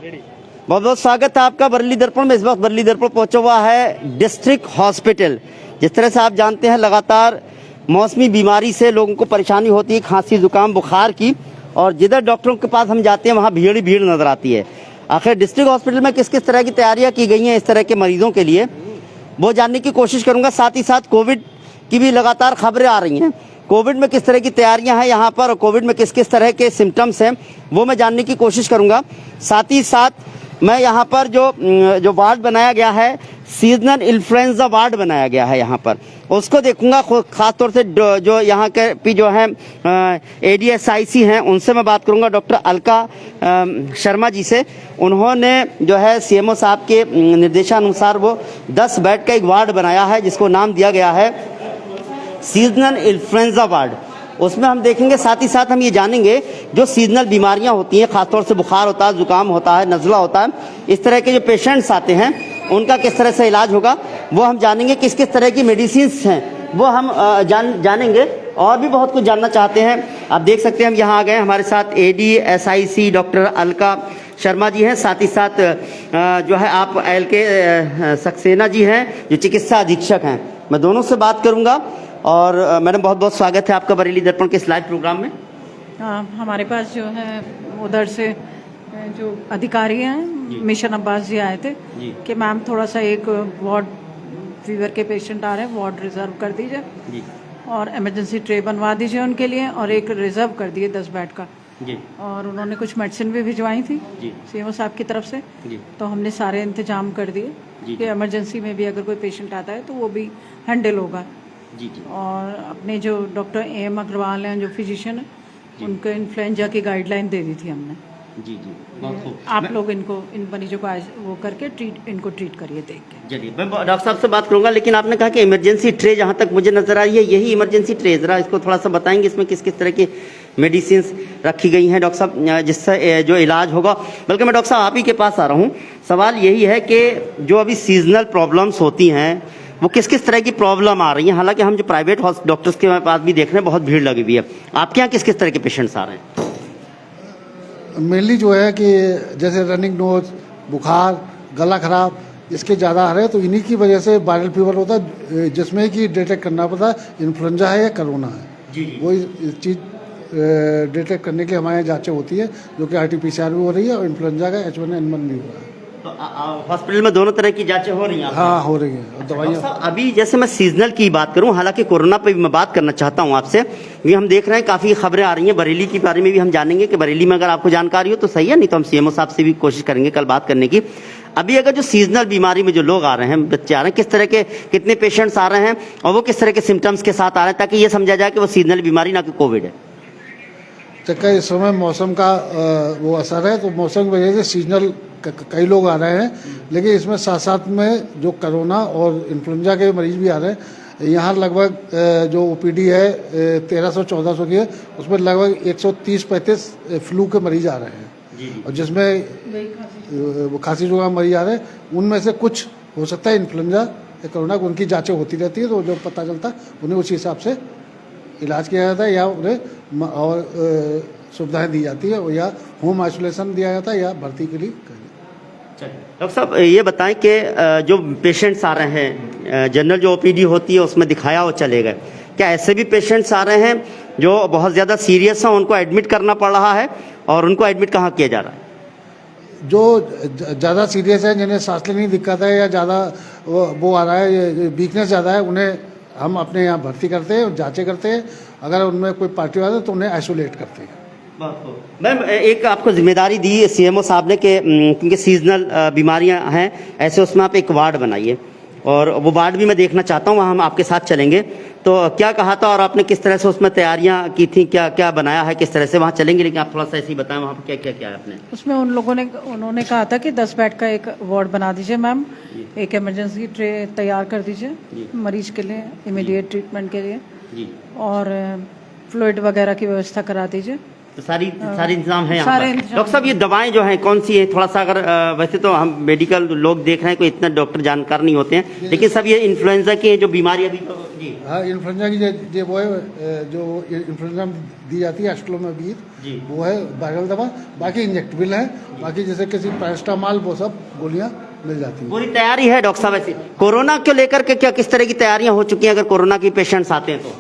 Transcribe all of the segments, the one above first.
बहुत बहुत स्वागत है आपका बरेली दर्पण में। इस वक्त बरेली दर्पण पहुंचा हुआ है डिस्ट्रिक्ट हॉस्पिटल। जिस तरह से आप जानते हैं लगातार मौसमी बीमारी से लोगों को परेशानी होती है, खांसी जुकाम बुखार की, और जिधर डॉक्टरों के पास हम जाते हैं वहाँ भीड़ ही भीड़ नजर आती है। आखिर डिस्ट्रिक्ट हॉस्पिटल में किस किस तरह की तैयारियाँ की गई हैं इस तरह के मरीजों के लिए, वो जानने की कोशिश करूँगा। साथ ही साथ कोविड की भी लगातार खबरें आ रही हैं, कोविड में किस तरह की तैयारियां हैं यहाँ पर, और कोविड में किस किस तरह के सिम्टम्स हैं वो मैं जानने की कोशिश करूँगा। साथ ही साथ मैं यहाँ पर जो वार्ड बनाया गया है, सीजनल इन्फ्लुएंजा वार्ड बनाया गया है यहाँ पर, उसको देखूंगा। खासतौर से जो यहाँ के भी जो है ADSIC हैं उनसे मैं बात करूँगा, डॉक्टर अलका शर्मा जी से। उन्होंने जो है CMO साहब के निर्देशानुसार वो 10 बेड का एक वार्ड बनाया है जिसको नाम दिया गया है सीजनल इन्फ्लुएंजा वार्ड। उसमें हम देखेंगे, साथ ही साथ हम ये जानेंगे जो सीजनल बीमारियां होती हैं, खासतौर से बुखार होता है, जुकाम होता है, नज़ला होता है, इस तरह के जो पेशेंट्स आते हैं उनका किस तरह से इलाज होगा वो हम जानेंगे। किस किस तरह की मेडिसिन्स हैं वो हम जानेंगे, और भी बहुत कुछ जानना चाहते हैं। आप देख सकते हैं हम यहाँ आ गए, हमारे साथ ADSIC डॉक्टर अलका शर्मा जी हैं, साथ ही साथ जो है आप LK सक्सेना जी हैं जो चिकित्सा अधीक्षक हैं। मैं दोनों से बात करूँगा। और मैडम बहुत बहुत स्वागत है आपका बरेली दर्पण के इस लाइव प्रोग्राम में। हमारे पास जो है उधर से जो अधिकारी हैं मिशन अब्बास जी आए थे कि मैम थोड़ा सा एक वार्ड फीवर के पेशेंट आ रहे हैं, वार्ड रिजर्व कर दीजिए और इमरजेंसी ट्रे बनवा दीजिए उनके लिए, और एक रिजर्व कर दिए 10 बेड का। और उन्होंने कुछ मेडिसिन भी भिजवाई थी CMO साहब की तरफ से, तो हमने सारे इंतजाम कर दिए कि इमरजेंसी में भी अगर कोई पेशेंट आता है तो वो भी हैंडल होगा। और अपने जो डॉक्टर AM अग्रवाल हैं जो फिजिशियन हैं, उनको इन्फ्लुएंजा की गाइडलाइन दे दी थी हमने। बहुत खूब। आप लोग इन मरीजों को वो करके इनको ट्रीट करिए देख के। चलिए मैं डॉक्टर साहब से बात करूंगा, लेकिन आपने कहा कि इमरजेंसी ट्रे जहां तक मुझे नजर आई है यही इमरजेंसी ट्रे, जरा इसको थोड़ा सा बताएंगे इसमें किस किस तरह की मेडिसिन रखी गई हैं डॉक्टर साहब जिससे जो इलाज होगा। बल्कि मैं डॉक्टर साहब आप ही के पास आ रहा हूँ, सवाल यही है कि जो अभी सीजनल प्रॉब्लम्स होती हैं वो किस किस तरह की प्रॉब्लम आ रही है। हालांकि हम जो प्राइवेट डॉक्टर्स के पास भी देख रहे हैं बहुत भीड़ लगी हुई है, आपके यहाँ किस किस तरह के पेशेंट्स आ रहे हैं? मेनली जो है कि जैसे रनिंग नोज, बुखार, गला खराब, इसके ज़्यादा आ रहे हैं, तो इन्हीं की वजह से वायरल फीवर होता है, जिसमें कि डिटेक्ट करना पड़ता है इन्फ्लुएंजा है या कोरोना है। वो इस चीज़ डिटेक्ट करने के लिए हमारे यहाँ जाँचें होती है, जो कि RT-PCR भी हो रही है और इन्फ्लुएंजा का H1N1 भी हुआ है। तो हॉस्पिटल में दोनों तरह की जांचें हो रही हैं? हाँ हो रही हैं। दवाइयाँ अभी जैसे मैं सीजनल की बात करूं, हालांकि कोरोना पे भी मैं बात करना चाहता हूं आपसे। भी हम देख रहे हैं काफ़ी खबरें आ रही हैं बरेली के बारे में भी, हम जानेंगे कि बरेली में अगर आपको जानकारी हो तो सही है, नहीं तो हम CMO साहब से भी कोशिश करेंगे कल बात करने की। अभी अगर जो सीजनल बीमारी में जो लोग आ रहे हैं, बच्चे आ रहे हैं, किस तरह के कितने पेशेंट्स आ रहे हैं और वो किस तरह के सिम्टम्स के साथ आ रहे हैं, ताकि ये समझा जाए कि वो सीजनल बीमारी ना कि कोविड है। चक्कर इस समय मौसम का वो असर है, तो मौसम की वजह से सीजनल कई लोग आ रहे हैं, लेकिन इसमें साथ साथ में जो कोरोना और इन्फ्लुएंजा के मरीज भी आ रहे हैं। यहाँ लगभग जो OPD है 1300-1400 की है, उसमें लगभग 130-135 फ्लू के मरीज आ रहे हैं, और जिसमें वो खांसी जुकाम मरीज आ रहे हैं, उनमें से कुछ हो सकता है इन्फ्लुएंजा या कोरोना, उनकी जाँचें होती रहती है, तो जो पता चलता उन्हें उसी हिसाब से इलाज किया जाता है, या उन्हें और सुविधाएं दी जाती है, या होम आइसोलेशन दिया जाता है, या भर्ती के लिए। डॉक्टर साहब ये बताएं कि जो पेशेंट्स आ रहे हैं, जनरल जो OPD होती है उसमें दिखाया और चले गए, क्या ऐसे भी पेशेंट्स आ रहे हैं जो बहुत ज़्यादा सीरियस हैं, उनको एडमिट करना पड़ रहा है, और उनको एडमिट कहाँ किया जा रहा है? जो ज़्यादा सीरियस है, जिन्हें सांस लेने की दिक्कत है या ज़्यादा वो आ रहा है, वीकनेस ज़्यादा है, उन्हें हम अपने यहाँ भर्ती करते हैं, जांचें करते हैं। अगर उनमें कोई पार्टी आता है तो उन्हें आइसोलेट करते हैं। मैम एक आपको जिम्मेदारी दी CMO साहब ने कि क्योंकि सीजनल बीमारियां हैं ऐसे, उसमें आप एक वार्ड बनाइए, और वो वार्ड भी मैं देखना चाहता हूँ, वहाँ हम आपके साथ चलेंगे। तो क्या कहा था और आपने किस तरह से उसमें तैयारियां की थी, क्या क्या बनाया है, किस तरह से वहाँ चलेंगे, लेकिन आप थोड़ा सा ऐसे ही बताएं वहाँ पर क्या क्या क्या है आपने? उसमें उन्होंने कहा था कि 10 बेड का एक वार्ड बना दीजिए मैम, एक इमरजेंसी ट्रे तैयार कर दीजिए मरीज के लिए, इमीडिएट ट्रीटमेंट के लिए, और फ्लूइड वगैरह की व्यवस्था करा दीजिए, तो सारी इंतजाम है यहाँ सारे पर। इंतजाम। डॉक्टर साहब ये दवाएं जो हैं कौन सी है, थोड़ा सा अगर वैसे तो हम मेडिकल लोग देख रहे हैं, कोई इतना डॉक्टर जानकार नहीं होते हैं, लेकिन सब ये इन्फ्लुएंजा की है जो बीमारी अभी तो जी हाँ, इन्फ्लुएंजा की जो वो है, जो इन्फ्लुएंजा दी जाती है एस्ट्रोमेविर, जी। वो है वायरल दवा। बाकी इंजेक्टेबल है, बाकी जैसे किसी पैरास्टामॉल वो सब गोलियां मिल जाती हैं। पूरी तैयारी है डॉक्टर साहब। ऐसे कोरोना को लेकर के क्या किस तरह की तैयारियां हो चुकी हैं, अगर कोरोना के पेशेंट्स आते हैं तो?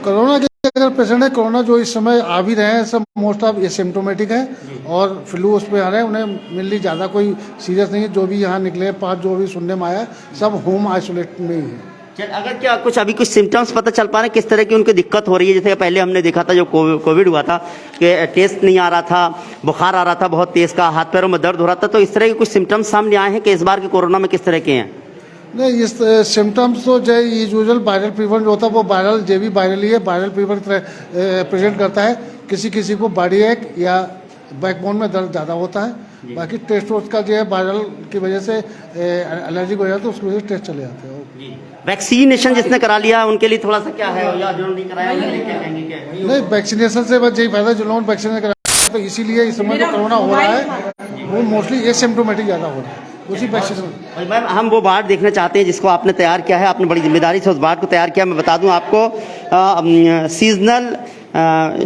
कोरोना के अगर पेशेंट है, कोरोना जो इस समय आ भी रहे हैं सब मोस्ट ऑफ एसिम्प्टोमेटिक है और फ्लू उस पे आ रहे हैं, उन्हें मिलनी ज़्यादा कोई सीरियस नहीं है। जो भी यहाँ निकले हैं 5 जो भी सुनने में आया, सब होम आइसोलेट में ही है। चल, अगर क्या कुछ अभी कुछ सिम्टम्स पता चल पा रहे हैं किस तरह की उनको दिक्कत हो रही है? जैसे पहले हमने देखा था जो कोविड हुआ था कि टेस्ट नहीं आ रहा था, बुखार आ रहा था बहुत तेज का, हाथ पैरों में दर्द हो रहा था, तो इस तरह के कुछ सिम्टम्स सामने आए हैं कि इस बार के कोरोना में किस तरह के हैं? नहीं, इस सिम्टम्स तो जो यूजुअल वायरल फीवर जो होता है वो वायरल जे भी वायरल ही है, वायरल फीवर प्रेजेंट करता है। किसी किसी को बॉडी एक या बैकबोन में दर्द ज़्यादा होता है। बाकी टेस्ट उसका जो है वायरल की वजह से एलर्जी हो जाती है, उसकी वजह से टेस्ट चले जाते हैं। वैक्सीनेशन जिसने करा लिया उनके लिए थोड़ा सा क्या है, या जो नहीं कराया उनके लिए क्या कहेंगे? क्या नहीं, वैक्सीनेशन से बस यही फायदा, जो लोग वैक्सीनेशन कराया तो इसीलिए इस समय जो कोरोना हो रहा है वो मोस्टली एसिम्प्टोमेटिक ज़्यादा हो रहा है, उसी वैक्सीनेशन। और मैम हम वो वार्ड देखना चाहते हैं जिसको आपने तैयार किया है, आपने बड़ी जिम्मेदारी से उस वार्ड को तैयार किया। मैं बता दूं आपको सीजनल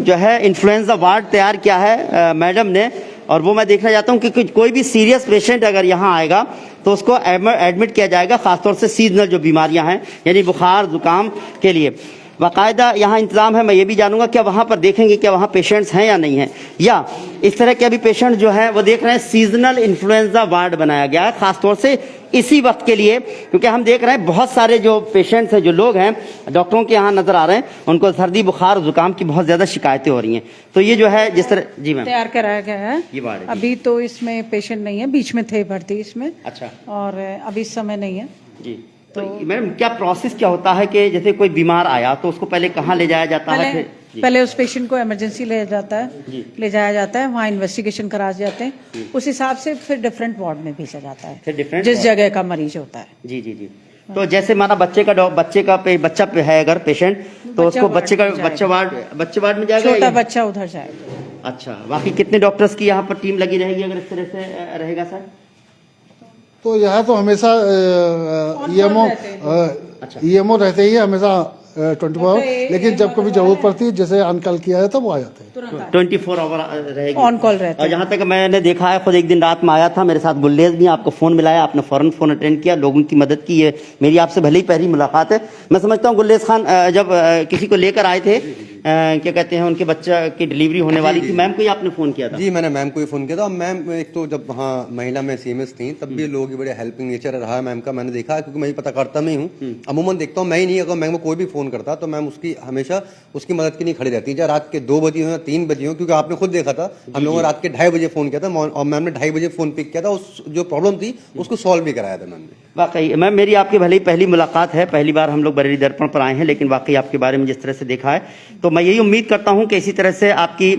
जो है इन्फ्लुएंजा वार्ड तैयार किया है मैडम ने, और वो मैं देखना चाहता हूं कि कोई भी सीरियस पेशेंट अगर यहाँ आएगा तो उसको एडमिट किया जाएगा, खासतौर से सीजनल जो बीमारियां हैं यानी बुखार जुकाम के लिए बाकायदा यहाँ इंतजाम है। मैं ये भी जानूंगा क्या वहाँ पर देखेंगे क्या वहाँ पेशेंट्स हैं या नहीं हैं, या इस तरह के अभी पेशेंट जो है वो देख रहे हैं सीजनल इन्फ्लुएंजा वार्ड बनाया गया है खासतौर से इसी वक्त के लिए, क्योंकि हम देख रहे हैं बहुत सारे जो पेशेंट्स हैं, जो लोग हैं डॉक्टरों के यहाँ नजर आ रहे हैं, उनको सर्दी बुखार जुकाम की बहुत ज्यादा शिकायतें हो रही हैं। तो ये जो है जिस तरह जी मैम तैयार कराया गया है ये वार्ड है। अभी तो इसमें पेशेंट नहीं है, बीच में थे भर्ती इसमें, अच्छा, और अभी इस समय नहीं है। जी तो मैडम क्या प्रोसेस क्या होता है कि जैसे कोई बीमार आया तो उसको पहले कहाँ ले जाया जाता है? फिर पहले उस पेशेंट को इमरजेंसी ले जाता है, ले जाया जाता है, वहाँ इन्वेस्टिगेशन कराए जाते हैं, उस हिसाब से फिर डिफरेंट वार्ड में भेजा जाता है, फिर डिफरेंट जिस जगह का मरीज होता है। जी जी जी। तो जैसे माना बच्चा है अगर पेशेंट तो उसको बच्चे वार्ड में जाएगा, छोटा बच्चा उधर जाएगा। अच्छा, बाकी कितने डॉक्टर्स की यहाँ पर टीम लगी रहेगी अगर इस तरह से रहेगा सर? तो यहाँ तो हमेशा ईएमओ रहते ही है हमेशा 24 आवर, लेकिन जब कभी जरूरत पड़ती है जैसे अनकॉल किया है तो वो आ जाते हैं। 24 आवर रहेगी, ऑन कॉल रहते और जहाँ तक मैंने देखा है, खुद एक दिन रात में आया था मेरे साथ गुल्लेज भी, आपको फोन मिलाया, आपने फौरन फोन अटेंड किया, लोगों की मदद की। है मेरी आपसे भले ही पहली मुलाकात है। मैं समझता हूँ गुल्लेज खान जब किसी को लेकर आए थे, क्या कहते हैं, उनके बच्चा की डिलीवरी होने वाली थी, मैम को ही आपने फोन किया था? जी, मैंने मैम को ही फोन किया था। मैम एक तो जब वहाँ महिला में सीएमएस थी तब भी लोगों की बड़े हेल्पिंग नेचर रहा मैम का, मैंने देखा, क्योंकि मैं ही पता करता मैं हूँ, अमूमन देखता हूँ मैं ही नहीं, अगर मैम को कोई भी फोन करता तो मैम उसकी हमेशा उसकी मदद के लिए खड़ी रहती है, चाहे रात के 2 बजे हो या 3 बजे हो, क्योंकि आपने खुद देखा था हम लोगों ने रात के 2:30 बजे फोन किया था और मैम ने 2:30 बजे फोन पिक किया था, उस जो प्रॉब्लम थी उसको सॉल्व भी कराया था मैम ने। वाकई मैम मेरी आपकी भले ही पहली मुलाकात है, पहली बार हम लोग बरेली दर्पण पर आए हैं, लेकिन वाकई आपके बारे में जिस तरह से देखा है तो मैं यही उम्मीद करता हूं कि इसी तरह से आपकी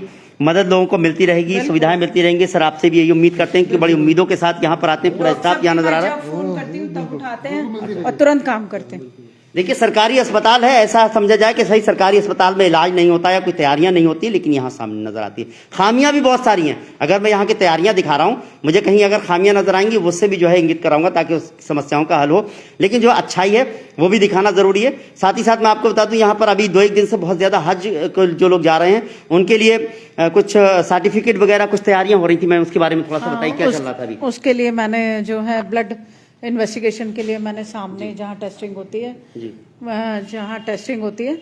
मदद लोगों को मिलती रहेगी, सुविधाएं मिलती रहेंगी। सर आपसे भी यही उम्मीद करते हैं कि बड़ी उम्मीदों के साथ यहाँ पर आते हैं, पूरा स्टाफ यहाँ नजर आ रहा है। फोन करती हूँ तब उठाते हैं और तुरंत काम करते हैं। देखिए सरकारी अस्पताल है, ऐसा समझा जाए कि सही सरकारी अस्पताल में इलाज नहीं होता या कोई तैयारियां नहीं होती, लेकिन यहाँ सामने नजर आती है खामियां भी बहुत सारी हैं। अगर मैं यहाँ की तैयारियां दिखा रहा हूँ, मुझे कहीं अगर खामियां नजर आएंगी उससे भी जो है इंगित कराऊंगा ताकि उस समस्याओं का हल हो, लेकिन जो अच्छाई है वो भी दिखाना जरूरी है। साथ ही साथ मैं आपको बता दूं यहाँ पर अभी 2-1 दिन से बहुत ज्यादा हज को जो लोग जा रहे हैं उनके लिए कुछ सर्टिफिकेट वगैरह कुछ तैयारियां हो रही थी, मैं उसके बारे में थोड़ा सा बताइए क्या चल रहा था अभी? उसके लिए मैंने जो है ब्लड इन्वेस्टिगेशन के लिए मैंने सामने जहाँ टेस्टिंग होती है, जहाँ टेस्टिंग होती है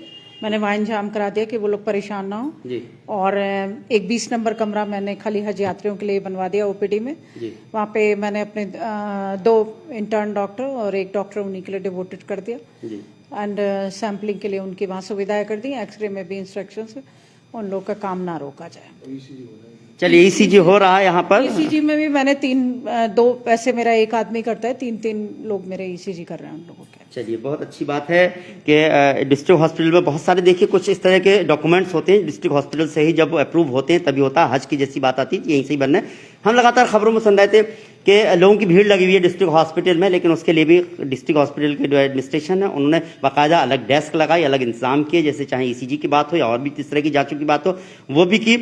मैंने वाइन जाम करा दिया कि वो लोग परेशान ना हो जी। और एक 20 नंबर कमरा मैंने खाली हज यात्रियों के लिए बनवा दिया ओपीडी में जी। वहाँ पे मैंने अपने 2 इंटर्न डॉक्टर और 1 डॉक्टर उन्हीं के लिए डिवोटेड कर दिया जी। एंड सैम्पलिंग के लिए उनकी वहाँ सुविधाएं कर दी। एक्सरे में भी इंस्ट्रक्शंस उन लोग का काम ना रोका जाए। चलिए ईसीजी हो रहा है यहाँ पर। ईसीजी में भी मैंने 2 ऐसे मेरा एक आदमी करता है, 3 लोग मेरे ईसीजी कर रहे हैं उन लोगों के। चलिए बहुत अच्छी बात है कि डिस्ट्रिक्ट हॉस्पिटल में बहुत सारे देखिए कुछ इस तरह के डॉक्यूमेंट्स होते हैं, डिस्ट्रिक्ट हॉस्पिटल से ही जब अप्रूव होते हैं तभी होता है। हज की जैसी बात आती है यहीं से ही बनना है। हम लगातार खबरों में सुन रहे थे कि लोगों की भीड़ लगी हुई है डिस्ट्रिक्ट हॉस्पिटल में, लेकिन उसके लिए भी डिस्ट्रिक्ट हॉस्पिटल के जो एडमिनिस्ट्रेशन है उन्होंने बाकायदा अलग डेस्क लगाई, अलग इंतजाम किए, जैसे चाहे ईसीजी की बात हो या और भी इस तरह की जांचों की बात हो वो भी की।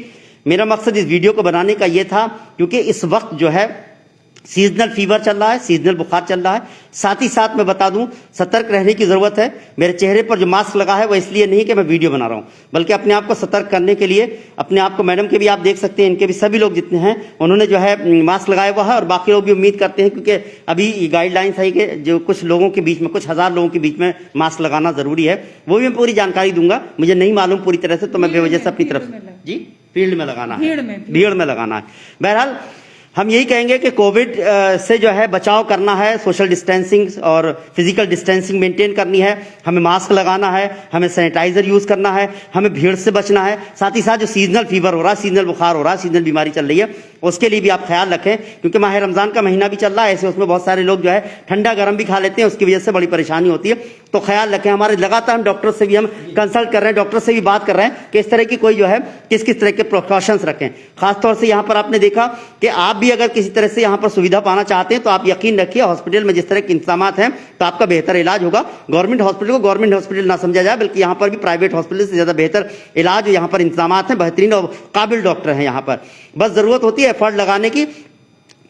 मेरा मकसद इस वीडियो को बनाने का ये था क्योंकि इस वक्त जो है सीजनल फीवर चल रहा है, सीजनल बुखार चल रहा है। साथ ही साथ मैं बता दूं, सतर्क रहने की जरूरत है। मेरे चेहरे पर जो मास्क लगा है वो इसलिए नहीं कि मैं वीडियो बना रहा हूं, बल्कि अपने आप को सतर्क करने के लिए, अपने आप को, मैडम के भी आप देख सकते हैं, इनके भी सभी लोग जितने हैं उन्होंने जो है मास्क लगाया हुआ है, और बाकी लोग भी उम्मीद करते हैं, क्योंकि अभी गाइडलाइंस है कि जो कुछ लोगों के बीच में, कुछ हजार लोगों के बीच में मास्क लगाना जरूरी है। वो भी मैं पूरी जानकारी दूंगा, मुझे नहीं मालूम पूरी तरह से, तो मैं बेवजह से अपनी तरफ जी फील्ड में लगाना है, भीड़ में लगाना है। बहरहाल हम यही कहेंगे कि कोविड से जो है बचाव करना है, सोशल डिस्टेंसिंग और फिजिकल डिस्टेंसिंग मेंटेन करनी है, हमें मास्क लगाना है, हमें सैनिटाइजर यूज करना है, हमें भीड़ से बचना है। साथ ही साथ जो सीजनल फीवर हो रहा है, सीजनल बुखार हो रहा है, सीजनल बीमारी चल रही है, उसके लिए भी आप ख्याल रखें, क्योंकि माह रमजान का महीना भी चल रहा है। ऐसे उसमें बहुत सारे लोग जो है ठंडा गर्म भी खा लेते हैं, उसकी वजह से बड़ी परेशानी होती है। तो ख्याल रखें। हमारे लगातार हम डॉक्टर से भी हम कंसल्ट कर रहे हैं, डॉक्टर से भी बात कर रहे हैं कि इस तरह की कोई जो है किस किस तरह के प्रिकॉशंस रखें। खासतौर से यहाँ पर आपने देखा कि आप भी अगर किसी तरह से यहाँ पर सुविधा पाना चाहते हैं तो आप यकीन रखिए, हॉस्पिटल में जिस तरह के इंतजाम हैं तो आपका बेहतर इलाज होगा। गवर्नमेंट हॉस्पिटल को गवर्नमेंट हॉस्पिटल ना समझा जाए, बल्कि यहाँ पर भी प्राइवेट हॉस्पिटल से ज्यादा बेहतर इलाज, यहाँ पर इंतजाम हैं, बेहतरीन और काबिल डॉक्टर हैं यहाँ पर। बस जरूरत होती है एफर्ट लगाने की,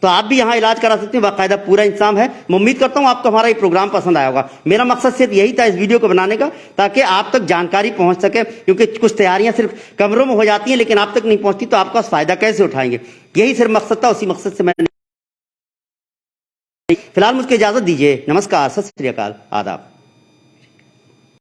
तो आप भी यहाँ इलाज करा सकते हैं, बाकायदा पूरा इंतजाम है। मैं उम्मीद करता हूँ आपको हमारा ये प्रोग्राम पसंद आया होगा। मेरा मकसद सिर्फ यही था इस वीडियो को बनाने का, ताकि आप तक जानकारी पहुंच सके, क्योंकि कुछ तैयारियां सिर्फ कमरों में हो जाती हैं लेकिन आप तक नहीं पहुंचती, तो आपका फायदा कैसे उठाएंगे, यही सिर्फ मकसद था। उसी मकसद से मैंने फिलहाल मुझको इजाजत दीजिए। नमस्कार, सत श्री अकाल, आदाब।